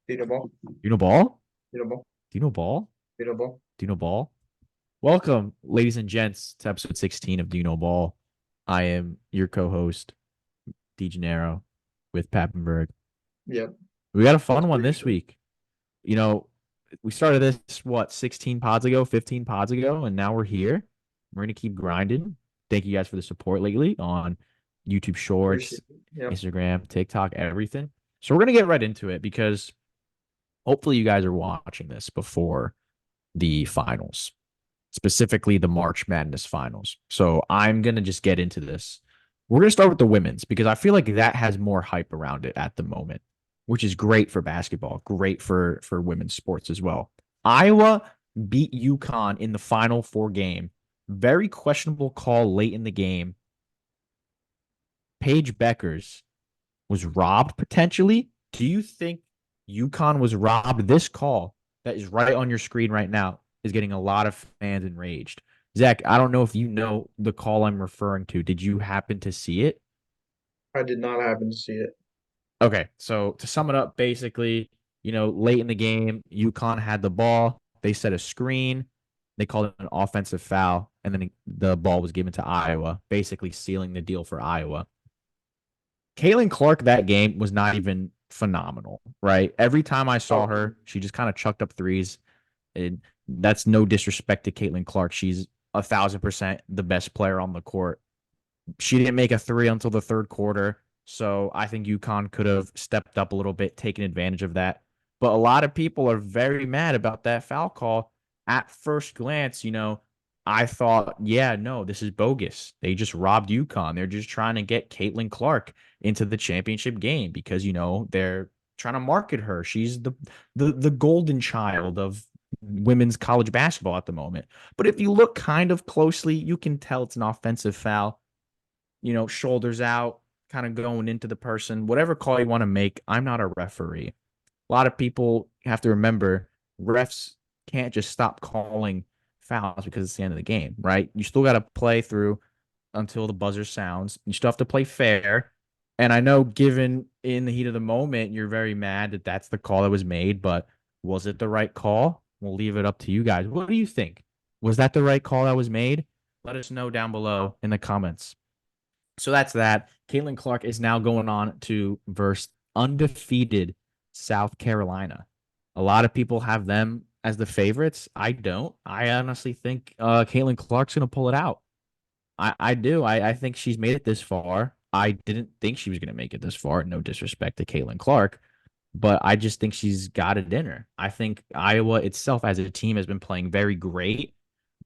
Dino Ball. Do you know ball? Dino Ball. Do you know ball? Dino Ball. Do you know ball? Welcome, ladies and gents, to episode 16 of Do You Know Ball. I am your co-host, DeGenero, with Pappenberg. Yep. We got a That's fun one pretty this sure. week. You know, we started this, 16 pods ago, 15 pods ago, and now we're here. We're going to keep grinding. Thank you guys for the support lately on YouTube Shorts, Appreciate it. Yep. Instagram, TikTok, everything. So we're going to get right into it because hopefully you guys are watching this before the finals, specifically the March Madness finals. So I'm going to just get into this. We're going to start with the women's because I feel like that has more hype around it at the moment, which is great for basketball, great for women's sports as well. Iowa beat UConn in the final four game. Very questionable call late in the game. Paige Beckers was robbed potentially. Do you think UConn was robbed? This call that is right on your screen right now is getting a lot of fans enraged. Zach, I don't know if you know the call I'm referring to. Did you happen to see it? I did not happen to see it. Okay, so to sum it up, basically, late in the game, UConn had the ball. They set a screen. They called it an offensive foul, and then the ball was given to Iowa, basically sealing the deal for Iowa. Caitlin Clark that game was not even phenomenal, right? Every time I saw Oh, her, she just kind of chucked up threes. And that's no disrespect to Caitlin Clark. She's 1,000% the best player on the court. She didn't make a three until the third quarter. So I think UConn could have stepped up a little bit, taken advantage of that. But a lot of people are very mad about that foul call. At first glance, I thought, yeah, no, this is bogus. They just robbed UConn. They're just trying to get Caitlin Clark into the championship game because, they're trying to market her. She's the golden child of women's college basketball at the moment. But if you look kind of closely, you can tell it's an offensive foul, shoulders out, kind of going into the person, whatever call you want to make. I'm not a referee. A lot of people have to remember refs can't just stop calling fouls because it's the end of the game, right? You still got to play through until the buzzer sounds. You still have to play fair. And I know, given in the heat of the moment, you're very mad that that's the call that was made, but was it the right call? We'll leave it up to you guys. What do you think? Was that the right call that was made? Let us know down below in the comments. So that's that. Caitlin Clark is now going on to verse undefeated South Carolina. A lot of people have them as the favorites. I don't. I honestly think Caitlin Clark's going to pull it out. I do. I think she's made it this far. I didn't think she was going to make it this far. No disrespect to Caitlin Clark, but I just think she's got it in her. I think Iowa itself as a team has been playing very great,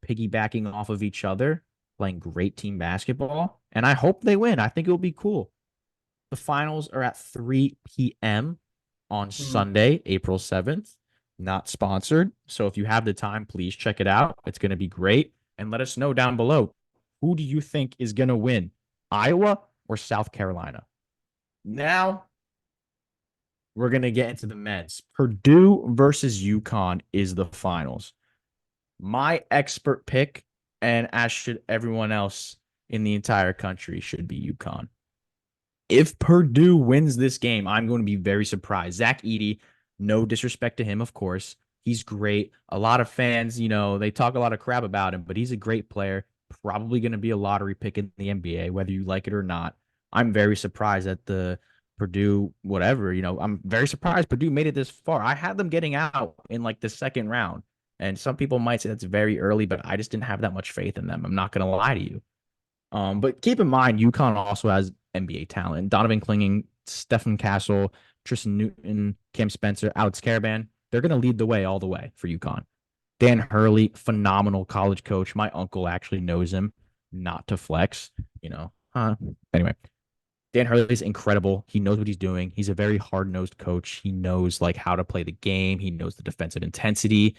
piggybacking off of each other, playing great team basketball, and I hope they win. I think it will be cool. The finals are at 3 p.m. on mhm. Sunday, April 7th. Not sponsored. So if you have the time, please check it out. It's going to be great. And let us know down below, who do you think is going to win, Iowa or South Carolina? Now we're going to get into the men's. Purdue versus UConn is the finals. My expert pick, and as should everyone else in the entire country, should be UConn. If Purdue wins this game, I'm going to be very surprised. Zach Edey, no disrespect to him, of course. He's great. A lot of fans, they talk a lot of crap about him, but he's a great player. Probably going to be a lottery pick in the NBA, whether you like it or not. I'm very surprised at the Purdue, whatever. I'm very surprised Purdue made it this far. I had them getting out in like the second round. And some people might say that's very early, but I just didn't have that much faith in them. I'm not going to lie to you. But keep in mind, UConn also has NBA talent. Donovan Klinging, Stephen Castle, Tristan Newton, Cam Spencer, Alex Caravan. They're going to lead the way all the way for UConn. Dan Hurley, phenomenal college coach. My uncle actually knows him, not to flex, you know. Anyway, Dan Hurley's incredible. He knows what he's doing. He's a very hard-nosed coach. He knows like how to play the game. He knows the defensive intensity.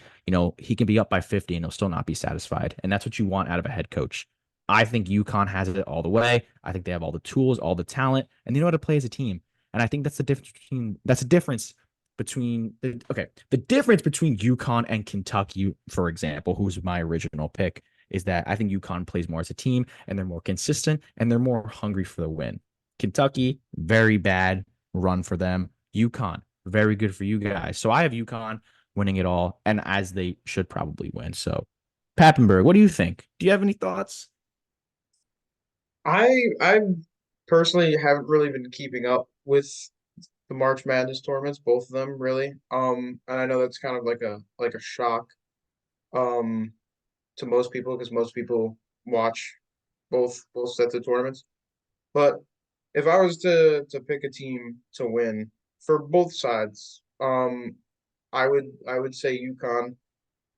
He can be up by 50 and he'll still not be satisfied. And that's what you want out of a head coach. I think UConn has it all the way. I think they have all the tools, all the talent, and they know how to play as a team. And I think the difference between UConn and Kentucky, for example, who's my original pick, is that I think UConn plays more as a team and they're more consistent and they're more hungry for the win. Kentucky, very bad run for them. UConn, very good for you guys. So I have UConn winning it all, and as they should probably win. So, Pappenberg, what do you think? Do you have any thoughts? I personally haven't really been keeping up with the March Madness tournaments, both of them really. And I know that's kind of like a shock um to most people because most people watch both sets of tournaments. But if I was to pick a team to win for both sides, I would say UConn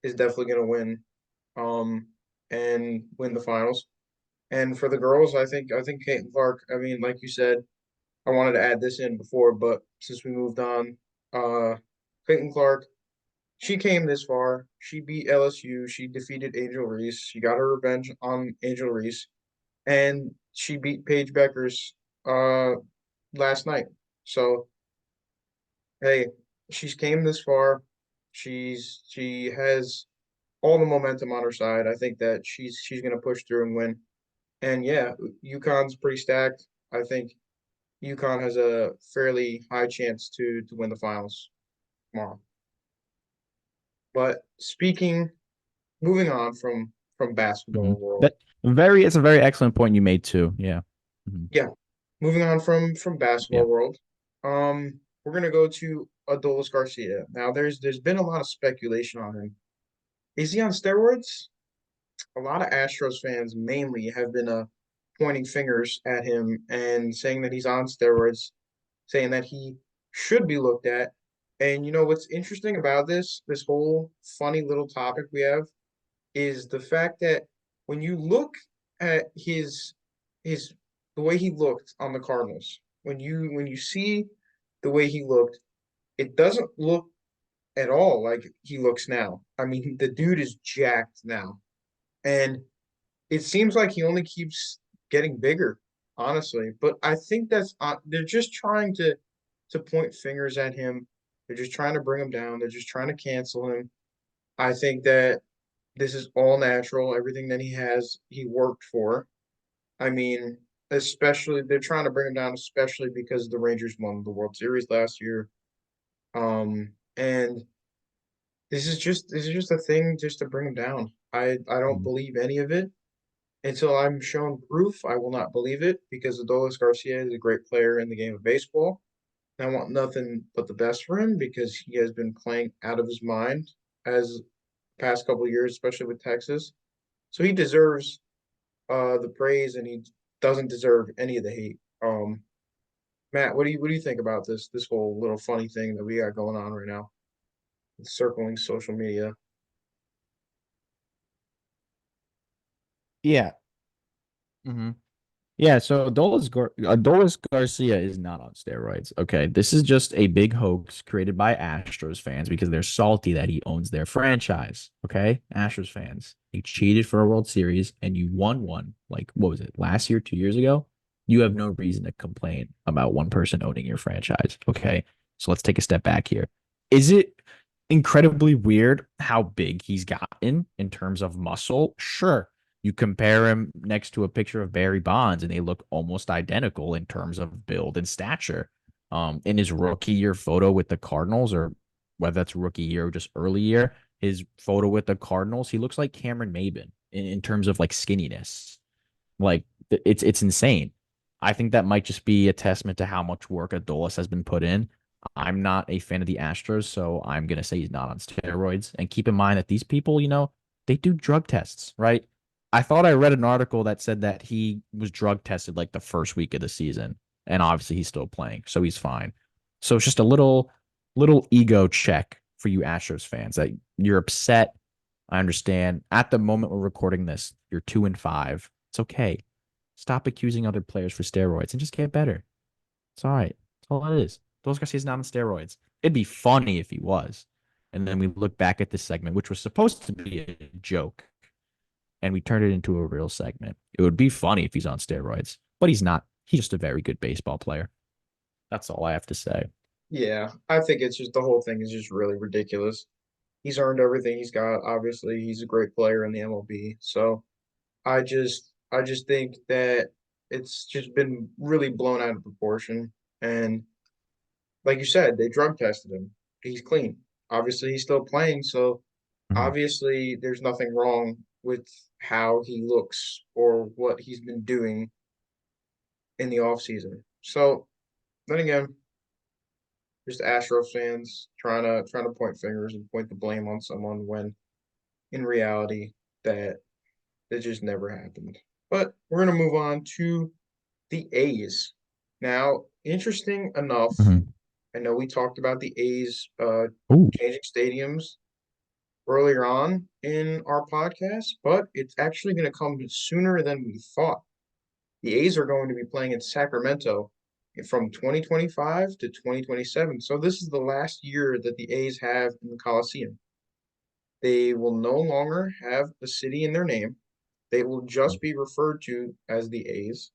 is definitely going to win, and win the finals. And for the girls, I think Kate and Clark. I mean, like you said, I wanted to add this in before, but since we moved on, Clayton Clark, she came this far. She beat LSU. She defeated Angel Reese. She got her revenge on Angel Reese, and she beat Paige Beckers uh last night. So hey, she's came this far. She has all the momentum on her side. I think that she's gonna push through and win. And yeah, UConn's pretty stacked. I think UConn has a fairly high chance to win the finals tomorrow. But moving on from Mhm. basketball world, That very it's a very excellent point you made too. Yeah. Mhm. yeah, moving on from Yeah. basketball world, we're gonna go to Adolis Garcia. Now, there's been a lot of speculation on him. Is he on steroids? A lot of Astros fans mainly have been pointing fingers at him and saying that he's on steroids, saying that he should be looked at. And you know what's interesting about this whole funny little topic we have is the fact that when you look at his the way he looked on the Cardinals, when you see the way he looked, it doesn't look at all like he looks now. I mean, the dude is jacked now. And it seems like he only keeps getting bigger, honestly. But I think they're just trying to point fingers at him. They're just trying to bring him down. They're just trying to cancel him. I think that this is all natural. Everything that he has, he worked for. I mean, especially they're trying to bring him down, especially because the Rangers won the World Series last year. And this is just a thing just to bring him down. I don't Mhm. believe any of it. Until I'm shown proof, I will not believe it because Adolis Garcia is a great player in the game of baseball. And I want nothing but the best for him because he has been playing out of his mind as past couple of years, especially with Texas. So he deserves the praise and he doesn't deserve any of the hate. Matt, what do you think about this whole little funny thing that we got going on right now? Circling social media. Yeah. hmm Yeah, so Adolis Garcia is not on steroids. Okay, this is just a big hoax created by Astros fans because they're salty that he owns their franchise. Okay, Astros fans, he cheated for a World Series and you won one. Like what was it, last year, 2 years ago? You have no reason to complain about one person owning your franchise. Okay, so let's take a step back here. Is it incredibly weird how big he's gotten in terms of muscle? Sure. You compare him next to a picture of Barry Bonds, and they look almost identical in terms of build and stature. In his rookie year photo with the Cardinals, or whether that's rookie year or just early year, his photo with the Cardinals, he looks like Cameron Maybin in terms of like skinniness. Like it's insane. I think that might just be a testament to how much work Adolis has been put in. I'm not a fan of the Astros, so I'm gonna say he's not on steroids. And keep in mind that these people, they do drug tests, right? I thought I read an article that said that he was drug tested like the first week of the season, and obviously he's still playing, so he's fine. So it's just a little ego check for you Astros fans that you're upset. I understand. At the moment we're recording this, you're 2-5. It's okay. Stop accusing other players for steroids and just get better. It's all right. That's all it is. Those Garcia's not on steroids. It'd be funny if he was. And then we look back at this segment, which was supposed to be a joke, and we turned it into a real segment. It would be funny if he's on steroids, but he's not. He's just a very good baseball player. That's all I have to say. Yeah, I think it's just the whole thing is just really ridiculous. He's earned everything he's got. Obviously, he's a great player in the MLB. So I just think that it's just been really blown out of proportion. And like you said, they drug tested him. He's clean. Obviously, he's still playing, so Mhm. obviously there's nothing wrong with how he looks or what he's been doing in the offseason. So then again, just Astros fans trying to point fingers and point the blame on someone when in reality that it just never happened. But we're gonna move on to the A's. Now, interesting enough, Mhm. I know we talked about the A's Ooh. changing stadiums earlier on in our podcast, but it's actually going to come sooner than we thought. The A's are going to be playing in Sacramento from 2025 to 2027. So this is the last year that the A's have in the Coliseum. They will no longer have a city in their name. They will just be referred to as the A's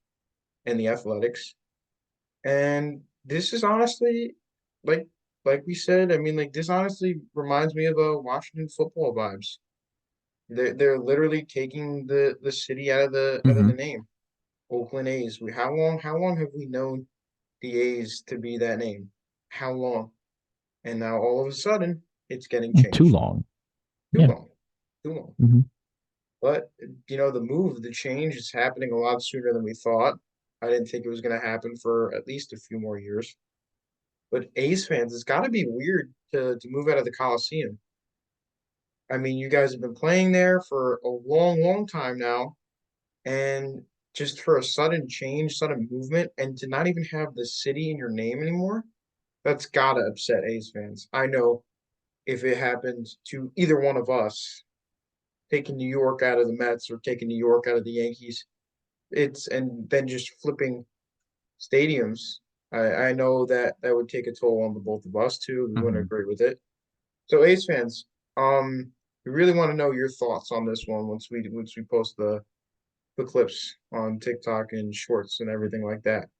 and the Athletics. And this is honestly like like we said, I mean like this honestly reminds me of a Washington football vibes. They're literally taking the city out of the Mhm. name. Oakland A's. How long have we known the A's to be that name? How long? And now all of a sudden it's getting Too changed. long. Too Yeah. long. Too long. Mhm. But the change is happening a lot sooner than we thought. I didn't think it was gonna happen for at least a few more years. But A's fans, it's gotta be weird to move out of the Coliseum. I mean, you guys have been playing there for a long, long time now. And just for a sudden change, sudden movement, and to not even have the city in your name anymore, that's gotta upset A's fans. I know if it happened to either one of us, taking New York out of the Mets or taking New York out of the Yankees, it's and then just flipping stadiums. I know that that would take a toll on the both of us too. We wouldn't Mhm. agree with it. So A's fans, we really want to know your thoughts on this one once we post the clips on TikTok and shorts and everything like that.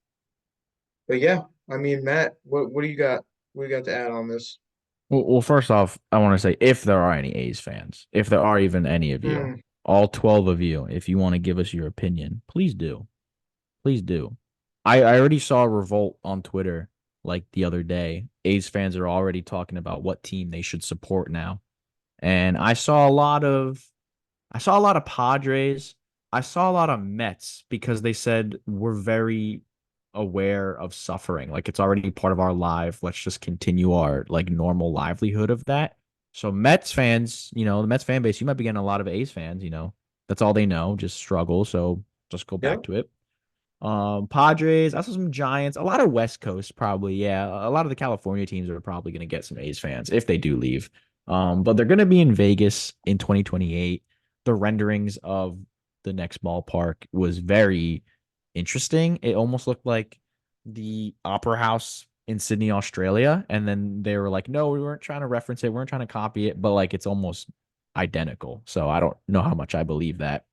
But yeah, I mean, Matt, what do you got? What do you got to add on this? Well, first off, I want to say if there are any A's fans, if there are even any of you, Mm, all 12 of you, if you want to give us your opinion, please do. Please do. I already saw a revolt on Twitter like the other day. A's fans are already talking about what team they should support now. And I saw a lot of Padres. I saw a lot of Mets because they said we're very aware of suffering. Like it's already part of our life. Let's just continue our like normal livelihood of that. So Mets fans, the Mets fan base, you might be getting a lot of A's fans, That's all they know, just struggle. So just go back yep. to it. Padres, I saw some Giants, a lot of West Coast probably. Yeah, a lot of the California teams are probably going to get some A's fans if they do leave. But they're going to be in Vegas in 2028. The renderings of the next ballpark was very interesting. It almost looked like the Opera House in Sydney, Australia, and then they were like, "No, we weren't trying to reference it. We weren't trying to copy it, but like it's almost identical." So I don't know how much I believe that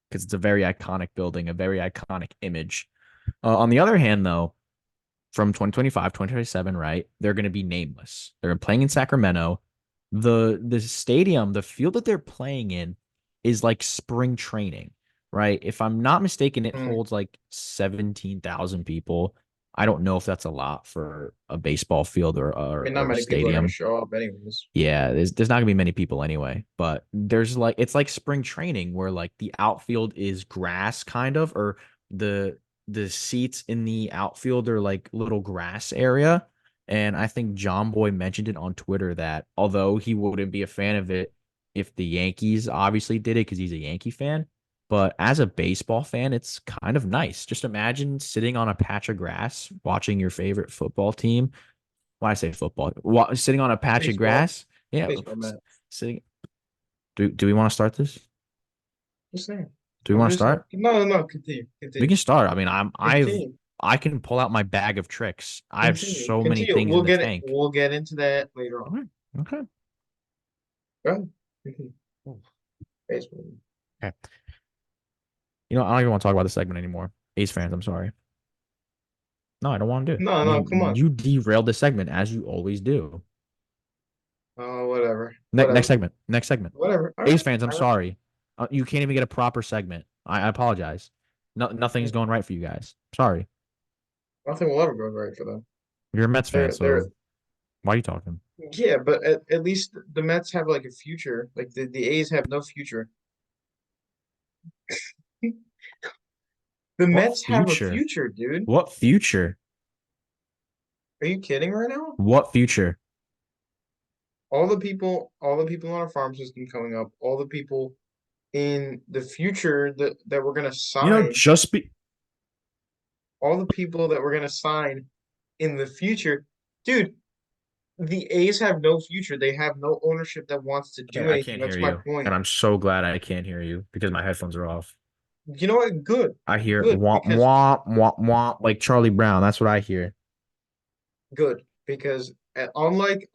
because it's a very iconic building, a very iconic image. On the other hand, though, from 2025, 2027, right, they're going to be nameless. They're playing in Sacramento. The stadium, the field that they're playing in is like spring training, right? If I'm not mistaken, it Mm. holds like 17,000 people. I don't know if that's a lot for a baseball field or, I or, mean, not or a many people are going to stadium. show up anyways. Yeah, there's not gonna be many people anyway, but there's like it's like spring training where like the outfield is grass kind of, or the the seats in the outfield are like little grass area. And I think John Boy mentioned it on Twitter that although he wouldn't be a fan of it if the Yankees obviously did it because he's a Yankee fan, but as a baseball fan, it's kind of nice. Just imagine sitting on a patch of grass watching your favorite football team why I say football, sitting on a patch of Baseball, grass. Yeah, baseball, Matt. sitting. Do we want to start this? Just saying. Do we I'm want to just saying. start? No, no, no. Continue, We continue, can start. I mean, continue, I can pull out my bag of tricks. I have continue, so many continue. things in We'll the get it. tank. We'll get into that later on. Okay. Okay. Go ahead. Continue. Baseball. Okay. I don't even want to talk about this segment anymore. Ace fans, I'm sorry. No, I don't want to do. No, no. You Come on. you derailed the segment as you always do. Oh, whatever, Next whatever, segment. Next segment. whatever. All Ace right, fans, I'm all right. sorry. You can't even get a proper segment. I apologize. No, nothing's going right for you guys. Sorry. Nothing will ever go right for them. You're a Mets fan, They're so why are you talking? yeah, but at least the Mets have like a future. Like the A's have no future. The What Mets have a future? future, dude. What future? Are you kidding right now? What future? All the people on our farm system coming up, all the people in the future that we're gonna You know, sign, just be all the people that we're gonna sign in the future, dude. The A's have no future. They have no ownership that wants to okay. do I anything. can't hear That's my you, and point. I'm so glad I can't hear you because my headphones are off. You know what? Good, I hear good, womp because womp womp womp like Charlie Brown. That's what I hear. good because unlike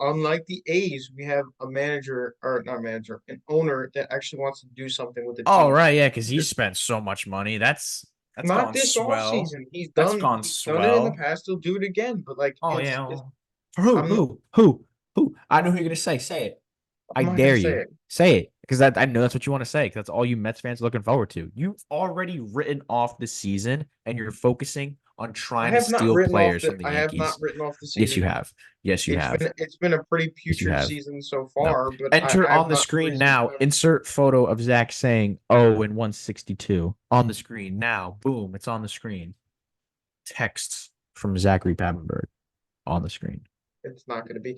the A's, we have a manager or not manager, an owner that actually wants to do something with the Oh team. right, yeah, because he spent so much money. That's Not gone this off swell. season. That's gone He's done it in the swell. past. He'll do it again. But like Oh yeah. it's For who? I'm Who? I know who you're gonna say. Say it. I I'm not gonna dare say you. it. Say it. Because I know that's what you want to say. Because that's all you Mets fans are looking forward to. You've already written off the season and you're focusing on trying to steal players from the I have not Yankees. written off the Yes, you season. have. Yes, you have. It's been a pretty Yes, you putrid have. season so No. far, but Enter I have on the not screen reason now. to Insert photo of Zach saying, "Oh, in 162." On the screen now. Boom. It's on the screen. Texts from Zachary Papenberg on the screen. it's not gonna be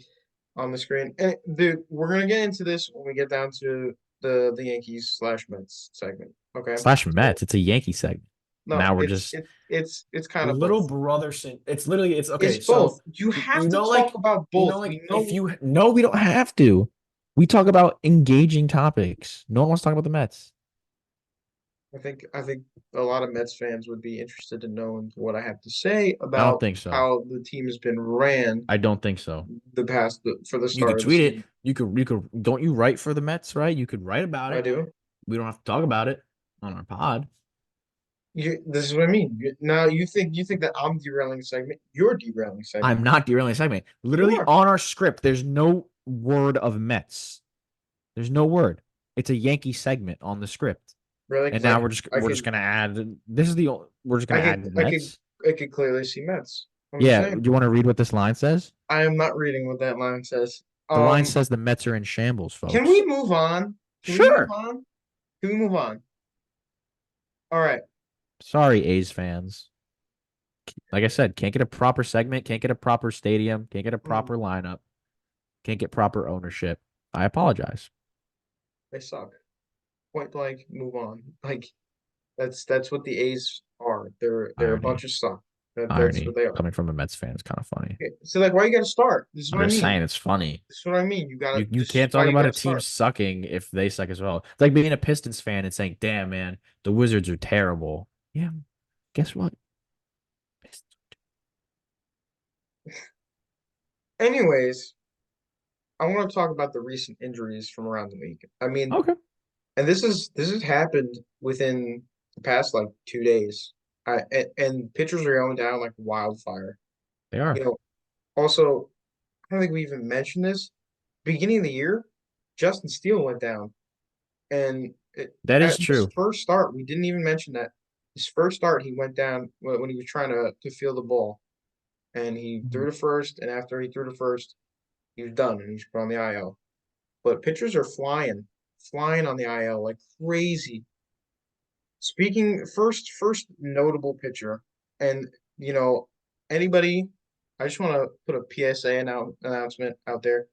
on the screen. And dude, we're gonna get into this when we get down to the Yankees slash Mets segment. Okay. Slash So Mets. It's a Yankee segment. no, Now we're just it's kind of little both. brother it's literally it's It's okay. both. So You you have to know, talk about both. like We if know you no, we don't have to. We talk about engaging topics. No one wants to talk about the Mets. I think a lot of Mets fans would be interested to know what I have to say I don't about think so. how the team has been ran I don't think so. for the You could start of the tweet it. season. You could don't you write for the Mets, right? You could write about I it. do. We don't have to talk about it on our pod. This is what I mean. Now you think that I'm derailing the segment. You're derailing the segment. I'm not derailing the segment. You Literally are on our script, there's no word of Mets. There's no word. It's a Yankee segment on the script. really And because now I we're just could gonna add this is the we're just gonna add Mets. I could clearly see Mets. I'm just Yeah, saying. do you want to read what this line says? I am not reading what that line says. The line Um, says the Mets are in shambles, can we folks. move on? Can we move Sure. on? Can we move on? All right. Sorry, A's fans. Like I said, can't get a proper segment, can't get a proper stadium, can't get a Mm, proper lineup, can't get proper ownership. I apologize. they suck. Point blank, move on. Like that's what the A's are. They're a Irony. bunch of suck. That's what Irony. they are. Coming from a Mets fan is kind of funny. Okay, so like, why you got to start? This is I'm what I just mean. saying it's funny. This is what I mean. You gotta. You This is can't why talk you about got a to team start. sucking if they suck as well. It's like being a Pistons fan and saying, "Damn, man, the Wizards are terrible." Yeah, guess what? Anyways, I want to talk about the recent injuries from around the league. I mean, Okay, and this has happened within the past like 2 days. And pitchers are going down like wildfire. they are. You know, also, I don't think we even mentioned this. Beginning of the year, Justin Steele went down, and That is at his true. first start, we didn't even mention that. His first start, he went down when he was trying to feel the ball, and he Mhm. threw to first. And after he threw to first, he was done, and he's put on the IL. But pitchers are flying on the IL like crazy. Speaking first notable pitcher, and you know anybody, I just want to put a PSA announcement out there.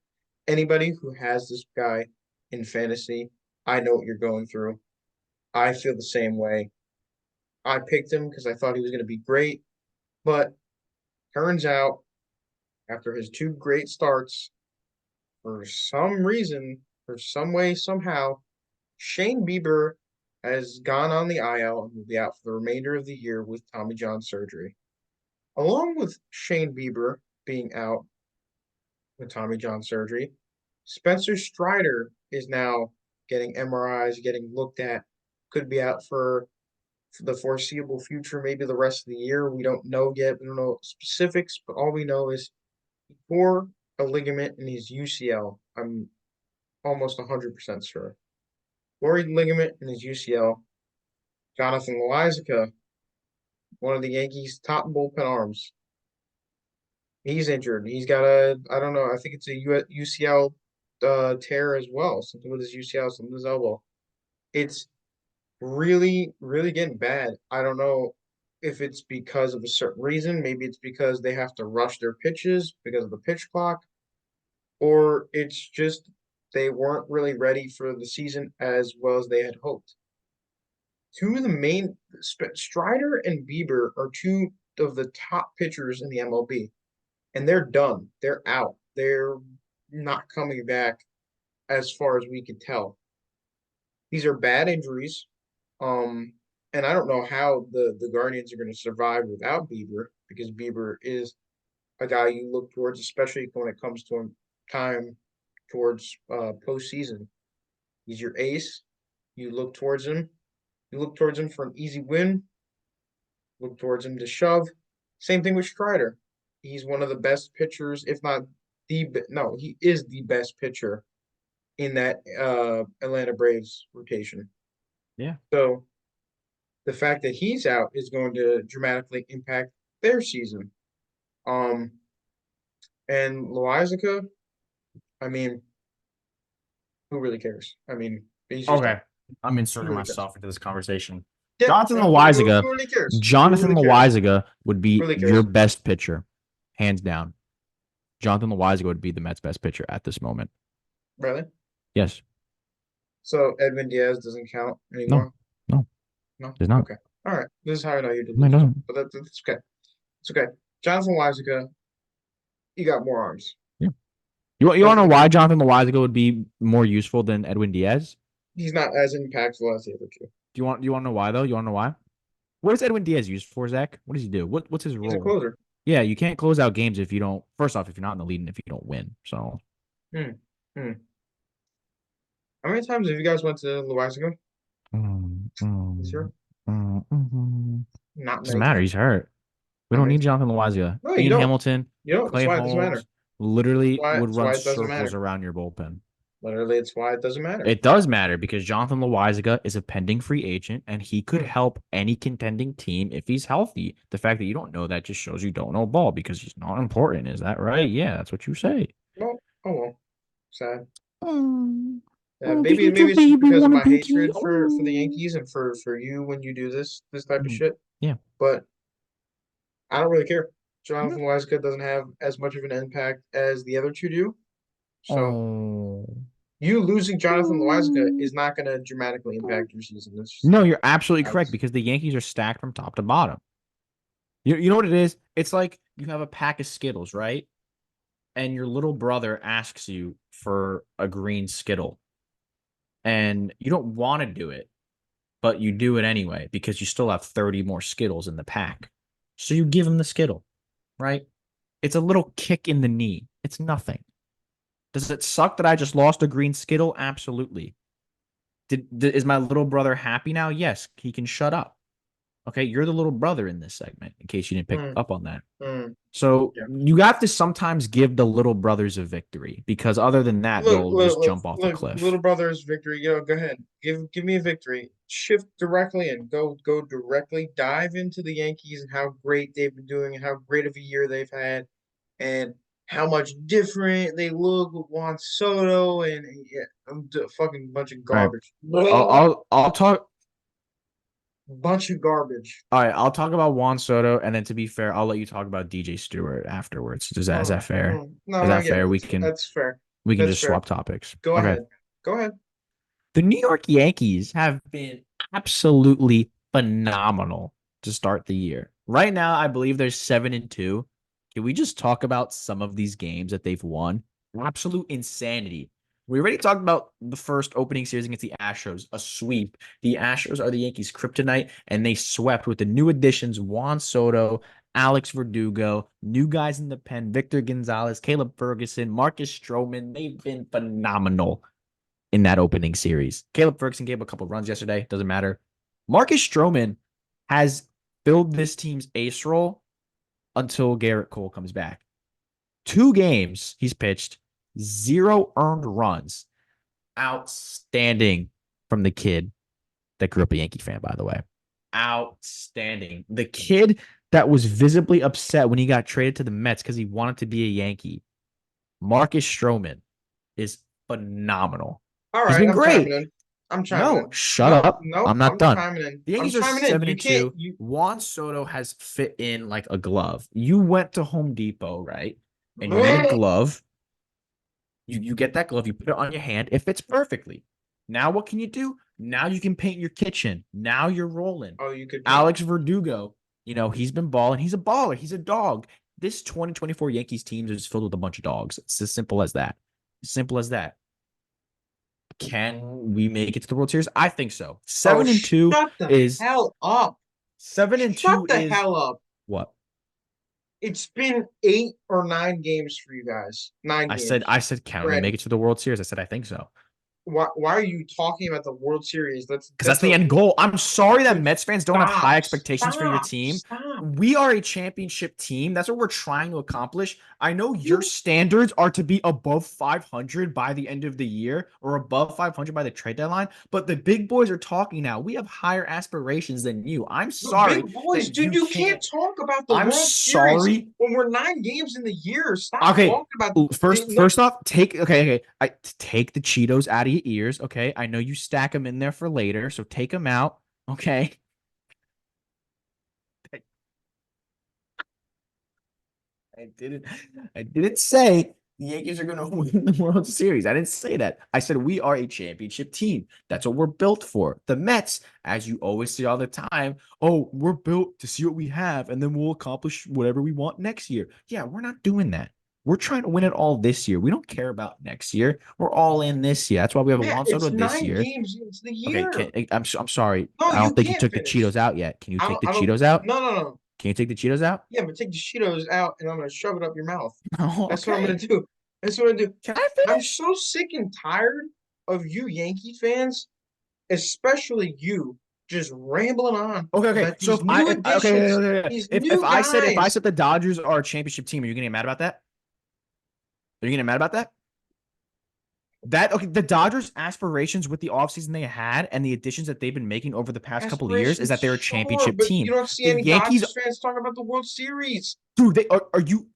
Anybody who has this guy in fantasy, I know what you're going through. I feel the same way. I picked him because I thought he was going to be great, but turns out after his two great starts, for some reason, for some way, somehow, Shane Bieber has gone on the IL and will be out for the remainder of the year with Tommy John surgery. Along with Shane Bieber being out with Tommy John surgery, Spencer Strider is now getting MRIs, getting looked at, could be out for the foreseeable future, maybe the rest of the year. We don't know yet. We don't know specifics, but all we know is he tore a ligament in his UCL. I'm almost 100% sure. Worried ligament in his UCL. Jonathan Loáisiga, one of the Yankees' top bullpen arms, He's injured. He's got a, I don't know, I think it's a UCL tear as well. Something with his UCL, something with his elbow. It's really, really getting bad. I don't know if it's because of a certain reason. Maybe it's because they have to rush their pitches because of the pitch clock, or it's just they weren't really ready for the season as well as they had hoped. Two of the main Strider and Bieber are two of the top pitchers in the MLB, and they're done. They're out. They're not coming back as far as we could tell. These are bad injuries. Um, and I don't know how the Guardians are going to survive without Bieber because Bieber is a guy you look towards, especially when it comes to time towards postseason. He's your ace. You look towards him. You look towards him for an easy win. Look towards him to shove. Same thing with Strider. He's one of the best pitchers, if not no, he is the best pitcher in that Atlanta Braves rotation. Yeah. So the fact that he's out is going to dramatically impact their season. Um, and Loizaga, I mean, who really cares? I mean, he's just Okay. out. I'm Who inserting really cares? myself into this conversation. Yeah, Jonathan who Loizaga, really cares? Who Jonathan really cares? Loizaga would Who be really your cares? best pitcher, hands down. Jonathan Loizaga would be the Mets' best pitcher at this moment. Really? Yes. So Edwin Diaz doesn't count No. anymore? No. No? Does not. Okay. All right. This is how I know you're No, it delusional. doesn't. But that's okay. It's okay. Jonathan Loizaga, you got more arms. Yeah. You want That's to know the why thing. Jonathan Loizaga would be more useful than Edwin Diaz? He's not as impactful as the other two. Do you want to know why though? You want to know why? What is Edwin Diaz used for, Zach? What does he do? What's his He's a role? closer. Yeah, you can't close out games if you don't. First off, if you're not in the lead and if you don't win. So Hmm. Hmm. How many times have you guys went to Loizaga mm, this year? mm, mm. Not Doesn't many matter. He's times. hurt. We Not don't many need times. Jonathan Loizaga. No, you Ian don't. Hamilton, You don't. That's Clay why it doesn't matter. Holmes literally would That's run why it doesn't circles matter. around your bullpen. Literally, it's why it doesn't matter. It does matter because Jonathan Loizaga is a pending free agent and he could Hmm. help any contending team if he's healthy. The fact that you don't know that just shows you don't know ball because he's not important. Is that right? Yeah, that's what you say. Well, oh well. Sad. Oh, Maybe because your maybe it's just baby because of want a my dookie. hatred for the Oh. Yankees and for you when you do this type of Mm, shit. yeah. But I don't really care. Yeah. Jonathan Loizaga doesn't have as much of an impact as the other two do. So Oh. you losing Jonathan Loizaga Oh. is not going to dramatically impact your season. That's just No, you're absolutely correct that's because the Yankees are stacked from top to bottom. You know what it is? It's like you have a pack of Skittles, right? And your little brother asks you for a green Skittle. And you don't want to do it, but you do it anyway because you still have 30 more Skittles in the pack. So you give him the Skittle, right? It's a little kick in the knee. It's nothing. Does it suck that I just lost a green Skittle? Absolutely. Is my little brother happy now? Yes, he can shut up. Okay, you're the little brother in this segment, in case you didn't pick mm, up on that. mm, So yeah. you have to sometimes give the little brothers a victory because other than that, they'll just jump off the cliff. Little brother's victory. Go ahead. Give me a victory. Shift directly and go directly. Dive into the Yankees and how great they've been doing and how great of a year they've had and how much different they look with Juan Soto and yeah, fucking bunch of All right, garbage. I'll talk. Bunch of garbage. All right, I'll talk about Juan Soto, and then to be fair, I'll let you talk about DJ Stewart afterwards. Is that fair? Is No, that yeah, fair? that's fair. We can That's just fair. swap topics. Go Okay. ahead. Go ahead. The New York Yankees have been absolutely phenomenal to start the year. Right now, I believe they're 7-2. Can we just talk about some of these games that they've won? Absolute insanity. We already talked about the first opening series against the Astros, a sweep. The Astros are the Yankees' kryptonite, and they swept with the new additions Juan Soto, Alex Verdugo, new guys in the pen, Victor Gonzalez, Caleb Ferguson, Marcus Stroman. They've been phenomenal in that opening series. Caleb Ferguson gave a couple runs yesterday. Doesn't matter. Marcus Stroman has filled this team's ace role until Garrett Cole comes back. 2 games he's pitched, 0 earned runs. Outstanding from the kid that grew up a Yankee fan, by the way. Outstanding. The kid that was visibly upset when he got traded to the Mets because he wanted to be a Yankee. Marcus Stroman is phenomenal. All He's right, been I'm chiming great. in. I'm chiming No, in. shut Nope, up. nope, I'm not I'm done. chiming in. The I'm Yankees are chiming in. seven You and can't. two. You. Juan Soto has fit in like a glove. You went to Home Depot, right? And you need a glove. You get that glove, you put it on your hand. It fits perfectly. Now what can you do? Now you can paint your kitchen. Now you're rolling. Oh, you could paint. Alex Verdugo, he's been balling. He's a baller. He's a dog. This 2024 Yankees team is filled with a bunch of dogs. It's as simple as that. Simple as that. Can we make it to the World Series? I think so. Oh, Seven and two shut the is hell up. seven and Shut two the is hell up. what? It's been 8 or 9 games for you guys. Nine I said games. I said, can we make Granted. it to the World Series? I said I think so. Why are you talking about the World Series? Because that's That's the a end goal. I'm sorry that dude, Mets fans don't have high stop, expectations for your stop, team. stop. We are a championship team. That's what we're trying to accomplish. I know your You standards are to be above 500 by the end of the year or above 500 by the trade deadline, but the big boys are talking now. We have higher aspirations than you. I'm the big sorry boys, that dude, you you can't can't. talk about the I'm World Series sorry. when we're 9 games in the year. Stop Okay. talking about First, no, first off, okay. Take the Cheetos out of your ears. Okay, I know you stack them in there for later, so take them out. Okay. I didn't. I didn't say the Yankees are going to win the World Series. I didn't say that. I said we are a championship team. That's what we're built for. The Mets, as you always say all the time, oh, we're built to see what we have, and then we'll accomplish whatever we want next year. Yeah, we're not doing that. We're trying to win it all this year. We don't care about next year. We're all in this year. That's why we have a yeah, Juan Soto it's this nine year. games into the Okay, year. I'm sorry. No, I don't you think you can't took the finish. Cheetos out yet. Can you take the I don't. Cheetos out? No, no, no. Can you take the Cheetos out? Yeah, but take the Cheetos out and I'm gonna shove it up your mouth. Oh, That's what I'm gonna okay. do. That's what I'm gonna do. Can I I'm finish? so sick and tired of you Yankee fans, especially you, just rambling on Okay, okay. about So these if I new if okay, additions, okay, okay. these If new I guys. said the Dodgers are a championship team, are you gonna get mad about that? Are you getting mad about that? That okay, the Dodgers' aspirations with the offseason they had and the additions that they've been making over the past couple of years is Aspirations, that they're a sure, championship but you team. don't see The any Yankees, Dodgers fans talking about the World Series. dude, they are you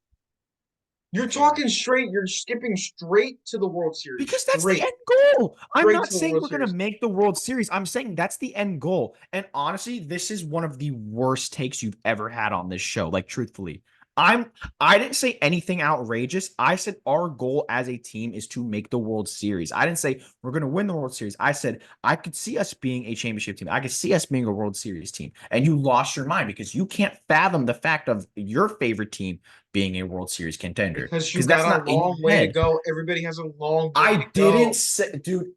You're fair. talking straight, you're skipping straight to the World Series. Because that's the Straight, end goal. I'm straight not to the saying World we're going to Series. make the World Series. I'm saying that's the end goal. And honestly, this is one of the worst takes you've ever had on this show. Like, truthfully, I'm I didn't say anything outrageous. I said our goal as a team is to make the World Series. I didn't say we're going to win the World Series. I said I could see us being a championship team. I could see us being a World Series team. And you lost your mind because you can't fathom the fact of your favorite team being a World Series contender Because you because that's got a not in your long way to head. go. Everybody has a long way to I didn't go. say, dude.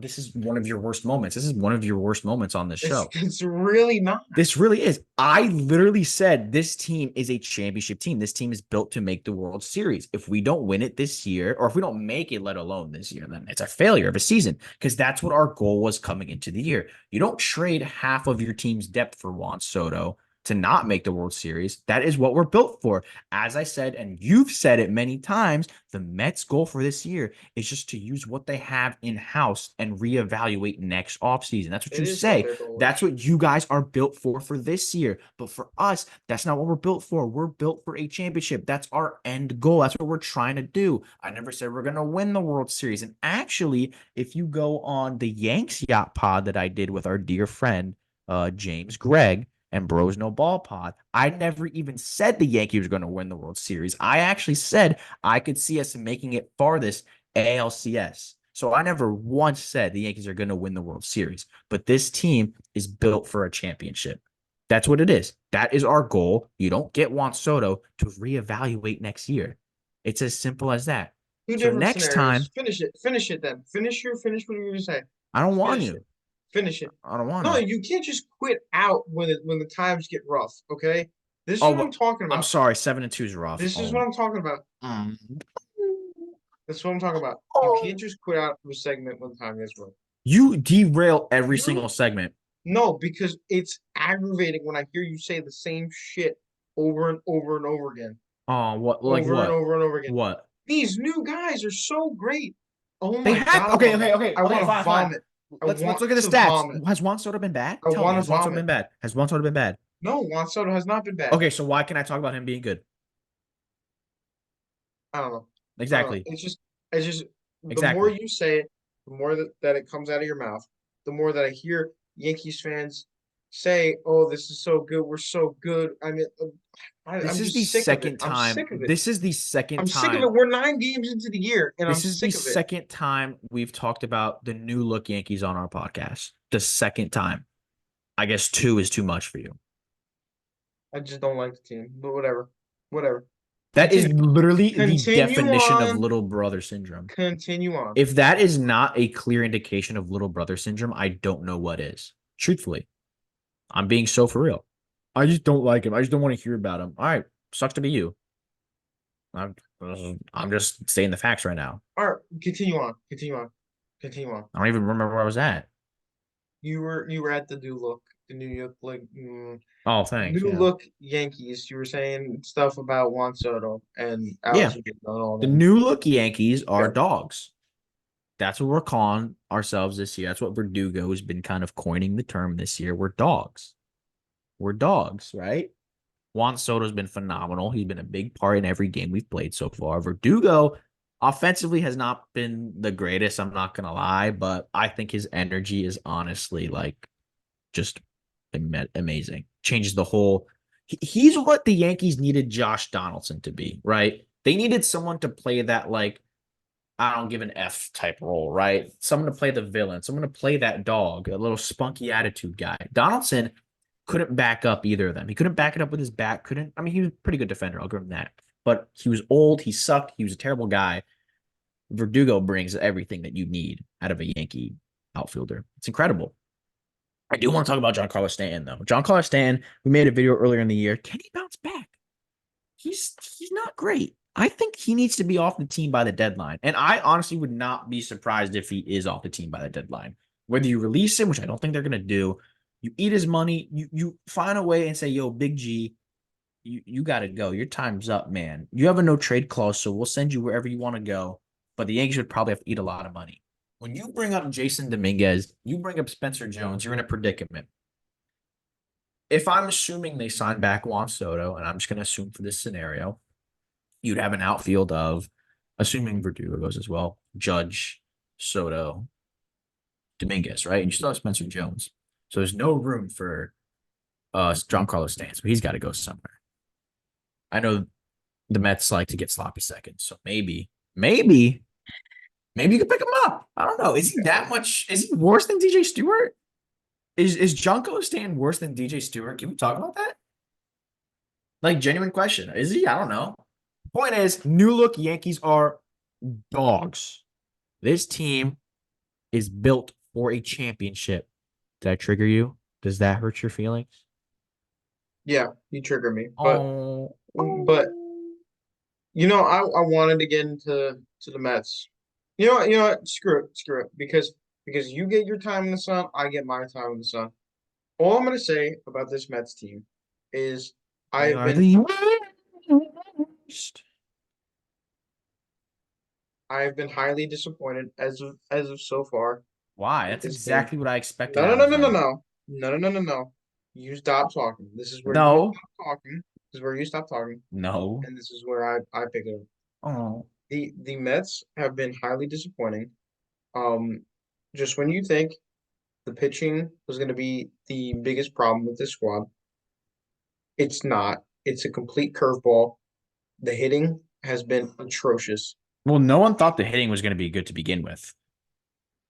This is one of your worst moments. This is one of your worst moments on this show. It's really not. This really is. I literally said this team is a championship team. This team is built to make the World Series. If we don't win it this year, or if we don't make it, let alone this year, then it's a failure of a season because that's what our goal was coming into the year. You don't trade half of your team's depth for Juan Soto to not make the World Series. That is what we're built for. As I said, and you've said it many times, the Mets' goal for this year is just to use what they have in-house and reevaluate next offseason. That's what It you is what say. their goal That's is. what you guys are built for this year. But for us, that's not what we're built for. We're built for a championship. That's our end goal. That's what we're trying to do. I never said we're going to win the World Series. And actually, if you go on the Yanks Yacht Pod that I did with our dear friend, James Gregg, and Bros No Ball Pod, I never even said the Yankees were going to win the World Series. I actually said I could see us making it farthest ALCS. So I never once said the Yankees are going to win the World Series, but this team is built for a championship. That's what it is. That is our goal. You don't get Juan Soto to reevaluate next year. It's as simple as that. Two So different next time, scenarios. Finish it. Finish it then. Finish what you were gonna say. I don't want Finish you. it. Finish it. I don't want No, to. you can't just quit out when the times get rough, okay? This is Oh, what I'm well, talking I'm about. sorry. 7-2 is rough. This is what I'm talking about. Mm. That's what I'm talking about. You can't just quit out of a segment when the time gets rough. You derail every You single segment. No, because it's aggravating when I hear you say the same shit over and over and over again. Oh, what? Like Over and what? over and over again. What? These new guys are so great. Oh They my have God, okay, okay, okay, I okay, want to fine, fine. vomit. I Let's want look at the to stats. vomit. Has Juan Soto been bad? I Tell me, want to has Juan Soto vomit. been bad? Has Juan Soto been bad? No, Juan Soto has not been bad. Okay, so why can I talk about him being good? I don't know. I don't know. Exactly. It's just the more Exactly. you say it, the more that it comes out of your mouth, the more that I hear Yankees fans say, "Oh, this is so good. We're so good." I mean, This I'm is the just sick of it. second I'm time. sick of it. This is the second I'm sick of it. time. We're 9 games into the year, and I'm This is the sick of it. second time we've talked about the new look Yankees on our podcast. The second time. I guess two is too much for you. I just don't like the team, but whatever, whatever. That is Continue, literally the continue definition of on, little brother syndrome. continue on. If that is not a clear indication of little brother syndrome, I don't know what is. Truthfully, I'm being so for real. I just don't like him. I just don't want to hear about him. All right, sucks to be you. I'm I'm just saying the facts right now. All right, continue on, continue on, continue on. I don't even remember where I was at. You were at the New York Oh, thanks. New Yeah. Look Yankees. You were saying stuff about Juan Soto and Yeah. Alex Rodriguez and all The them. new look Yankees are Okay. dogs. That's what we're calling ourselves this year. That's what Verdugo has been kind of coining the term this year. We're dogs. We're dogs, right? Juan Soto's been phenomenal. He's been a big part in every game we've played so far. Verdugo offensively has not been the greatest, I'm not gonna lie, but I think his energy is honestly like just amazing. Changes the whole. He's what the Yankees needed Josh Donaldson to be, right? They needed someone to play that like I don't give an F type role, right? Someone to play the villain, someone to play that dog, a little spunky attitude guy. Donaldson couldn't back up either of them. He couldn't back it up with his back. Couldn't. I mean, he was a pretty good defender. I'll give him that. But he was old. He sucked. He was a terrible guy. Verdugo brings everything that you need out of a Yankee outfielder. It's incredible. I do want to talk about Giancarlo Stanton, though. Giancarlo Stanton, we made a video earlier in the year. Can he bounce back? He's not great. I think he needs to be off the team by the deadline. And I honestly would not be surprised if he is off the team by the deadline. Whether you release him, which I don't think they're gonna do, you eat his money, you find a way and say, yo, Big G, you gotta go. Your time's up, man. You have a no trade clause, so we'll send you wherever you want to go. But the Yankees would probably have to eat a lot of money. When you bring up Jason Dominguez, you bring up Spencer Jones, you're in a predicament. If I'm assuming they sign back Juan Soto, and I'm just going to assume for this scenario, you'd have an outfield of, assuming Verdugo goes as well, Judge, Soto, Dominguez, right? And you still have Spencer Jones. So there's no room for Giancarlo Stanton. So he's got to go somewhere. I know the Mets like to get sloppy seconds. So maybe you could pick him up. I don't know. Is he that much? Is he worse than DJ Stewart? Is Giancarlo Stanton worse than DJ Stewart? Can we talk about that? Like, genuine question. Is he? I don't know. Point is, new look Yankees are dogs. This team is built for a championship. Did I trigger you? Does that hurt your feelings? Yeah, you trigger me, Oh, but I wanted to get into the Mets. You know what? Screw it, because you get your time in the sun, I get my time in the sun. All I'm gonna say about this Mets team is we I've are been the worst. I've been highly disappointed as of so far Why? with That's this team. exactly what I expected No, no, out no, of no, no, them. no, no, no, no, no, no. You stop talking. This is where you No, stop talking. This is where you stop talking, no. and this is where I pick it up. Oh, The Mets have been highly disappointing. Um, just when you think the pitching was going to be the biggest problem with this squad, it's not. It's a complete curveball. The hitting has been atrocious. well, no one thought the hitting was going to be good to begin with.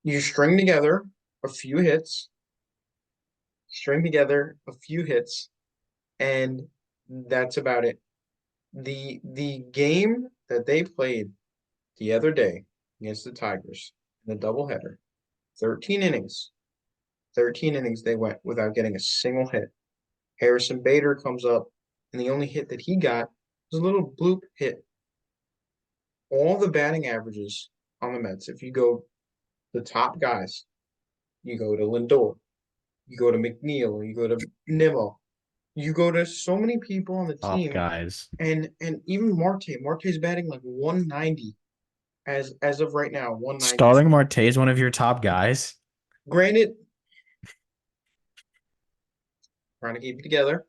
You a few hits, string together a few hits, and that's about it. The game that they played the other day against the Tigers in the doubleheader, 13 innings. 13 innings they went without getting a single hit. Harrison Bader comes up, and the only hit that he got was a little bloop hit. All the batting averages on the Mets, if you go the top guys, you go to Lindor, you go to McNeil, you go to Nimmo, you go to so many people on the Top team, guys. and even Marte. Marte's batting like 190 as of right now, 190. Starling Marte is one of your top guys. Granted, trying to keep it together.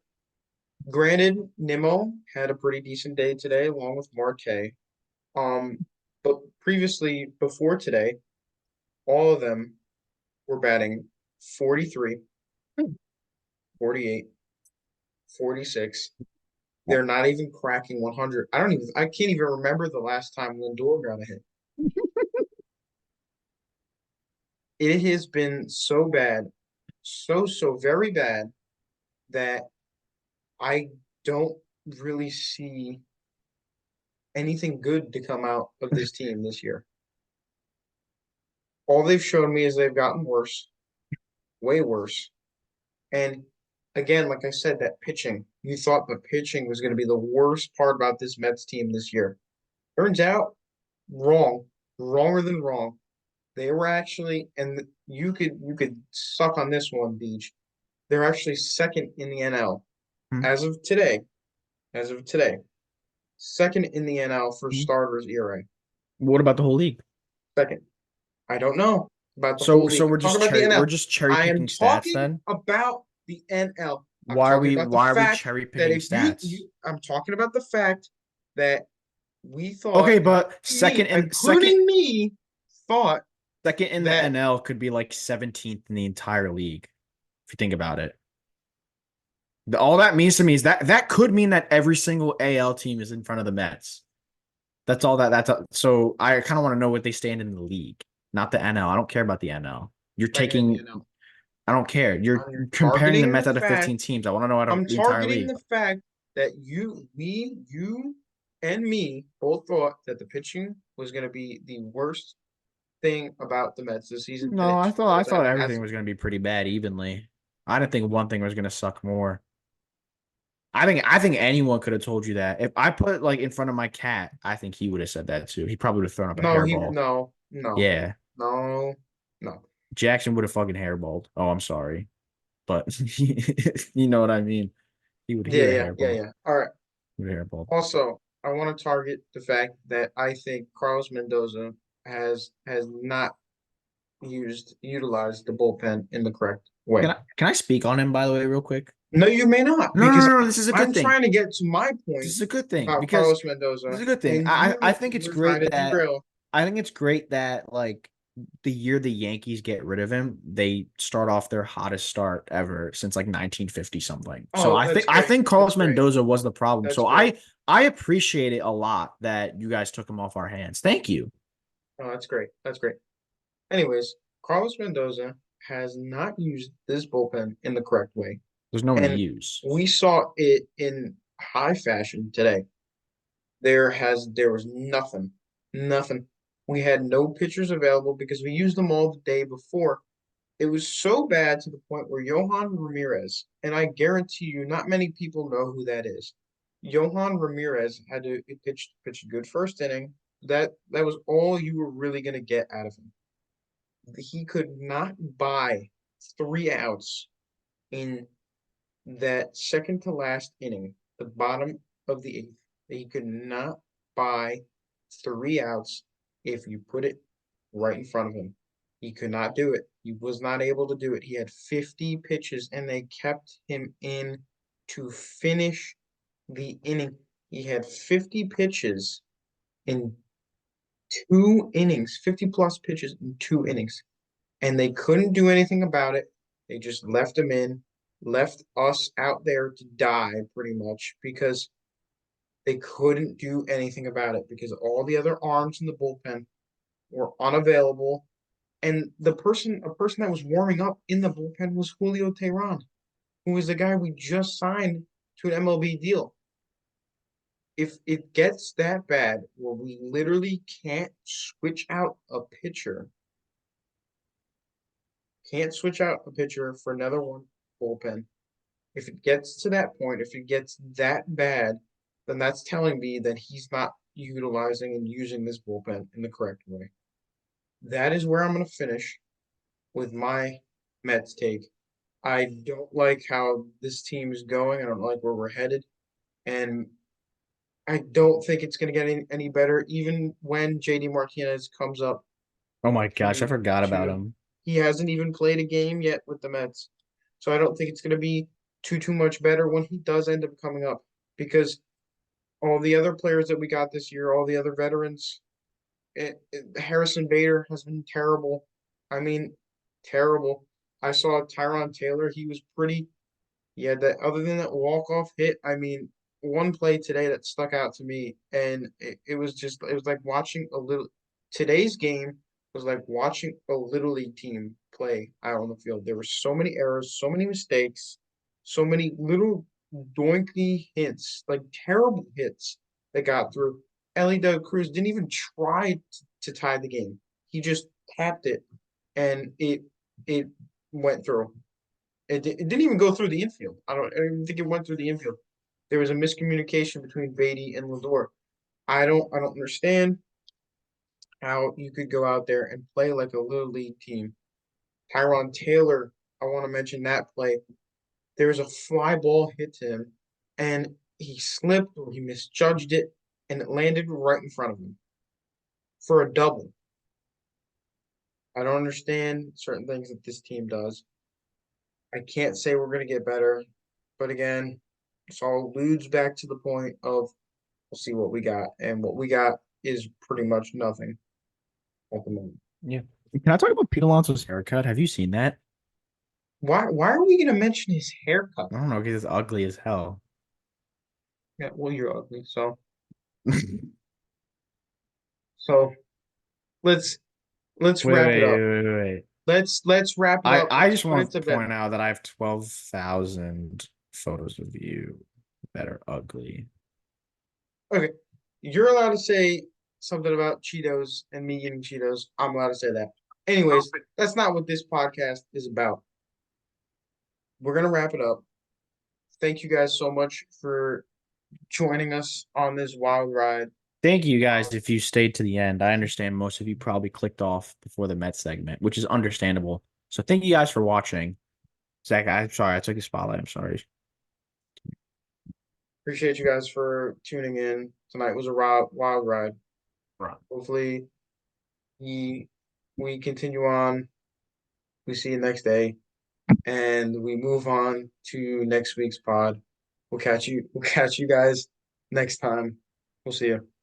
Granted, Nimmo had a pretty decent day today, along with Marte. Um, but previously, before today, all of them were batting 43, 48, 46. They're not even cracking 100. I can't even remember the last time Lindor got a hit. It has been so bad, so very bad that I don't really see anything good to come out of this team this year. All they've shown me is they've gotten worse, way worse. And again, like I said, that pitching, you thought the pitching was going to be the worst part about this Mets team this year. Turns out, wrong, wronger than wrong. They were actually, and you could suck on this one, Beach. They're actually second in the NL Hmm. as of today. As of today, second in the NL for Hmm. starters ERA. What about the whole league? Second. I don't know about the So whole so league. we're Talk just about the cherry we're NL. just cherry I am picking stats talking then? about the NL. I'm talking about the Why are we fact cherry that picking if you stats? you I'm talking about the fact that we thought, Okay, but including me, thought second in the that NL could be like 17th in the entire league, if you think about it. All that means to me is that could mean that every single AL team is in front of the Mets. That's all so I kind of want to know what they stand in the league, not the NL. I don't care about the NL. You're second in the taking NL. I don't care. You're I'm comparing the targeting the Mets out of fact 15 teams. I want to know out of I'm the entire targeting league. the fact that you and me both thought that the pitching was going to be the worst thing about the Mets this season, and No, it I turns out thought it everything hasn't. was going to be pretty bad evenly. I didn't think one thing was going to suck more. I think anyone could have told you that. If I put like in front of my cat, I think he would have said that too. He probably would have thrown up a hairball. No, Yeah, no, no. Jackson would have fucking hairballed. Oh, I'm sorry, but you know what I mean. He Yeah, would have yeah, yeah, hairballed. yeah. All right. He would have hairballed. Also, I want to target the fact that I think Carlos Mendoza has not utilized the bullpen in the correct way. Can I speak on him by the way, real quick? No, you may not, No, no, because no, no. This is a good I'm thing. trying to get to my This point is a good thing about because Carlos this Mendoza, is a good thing. and I think it's you're trying great to that derail. like the year the Yankees get rid of him, they start off their hottest start ever since like 1950 something. So Oh, that's I great. think That's Carlos great. Mendoza was the problem. That's So great. I appreciate it a lot that you guys took him off our hands. Thank you. Oh, that's great. That's great. Anyways, Carlos Mendoza has not used this bullpen in the correct way. There's no one to And use. we saw it in high fashion today. There was nothing. Nothing. We had no pitchers available because we used them all the day before. It was so bad to the point where Johan Ramirez, and I guarantee you not many people know who that is. Johan Ramirez had to pitch a good first inning. That was all you were really going to get out of him. He could not buy 3 outs in that second to last inning, the bottom of the eighth. He could not buy 3 outs if you put it right in front of him. He could not do it. He was not able to do it. He had 50 pitches and they kept him in to finish the inning. He had 50 pitches in 2 innings, 50 plus pitches in 2 innings, and they couldn't do anything about it. They just left him in, left us out there to die pretty much because they couldn't do anything about it because all the other arms in the bullpen were unavailable. And a person that was warming up in the bullpen was Julio Teheran, who is the guy we just signed to an MLB deal. If it gets that bad where we literally can't switch out a pitcher for another one bullpen. If it gets to that point, if it gets that bad, then that's telling me that he's not utilizing and using this bullpen in the correct way. That is where I'm going to finish with my Mets take. I don't like how this team is going. I don't like where we're headed. And I don't think it's going to get any better, even when JD Martinez comes up Oh my gosh, I forgot about to him. he hasn't even played a game yet with the Mets. So I don't think it's going to be too much better when he does end up coming up because all the other players that we got this year, all the other veterans, Harrison Bader has been terrible. I mean, terrible. I saw Tyron Taylor. He was pretty. Yeah, that other than that walk-off hit, I mean, one play today that stuck out to me, and it was just it was like watching a little today's game was like watching a little league team play out on the field. There were so many errors, so many mistakes, so many little doinky hits, like terrible hits that got through. Ellie Doug Cruz didn't even try to tie the game. He just tapped it, and it went through. It didn't even go through the infield. I don't even think it went through the infield. There was a miscommunication between Beatty and Lindor. I don't understand how you could go out there and play like a little league team. Tyron Taylor, I want to mention that play. There was a fly ball hit to him, and he slipped or he misjudged it, and it landed right in front of him for a double. I don't understand certain things that this team does. I can't say we're going to get better, but again, it's all alludes back to the point of we'll see what we got, and what we got is pretty much nothing at the moment. Yeah. Can I talk about Pete Alonso's haircut? Have you seen that? Why are we going to mention his haircut? I don't know, because it's ugly as hell. Yeah, well, you're ugly, so let's let's Wait, wrap it wait, up. wait, wait, wait. Let's wrap it up. I Let's just put it want to to bed. point out that I have 12,000 photos of you that are ugly. Okay, you're allowed to say something about Cheetos and me eating Cheetos. I'm allowed to say that. Anyways, that's not what this podcast is about. We're gonna wrap it up. Thank you guys so much for joining us on this wild ride. Thank you guys if you stayed to the end. I understand most of you probably clicked off before the Mets segment, which is understandable. So thank you guys for watching. Zach, I'm sorry, I took a spotlight. I'm sorry. Appreciate you guys for tuning in. Tonight was a wild ride. Right. Hopefully, we we continue on. We see you next day, and we move on to next week's pod. We'll catch you. We'll catch you guys next time. We'll see you.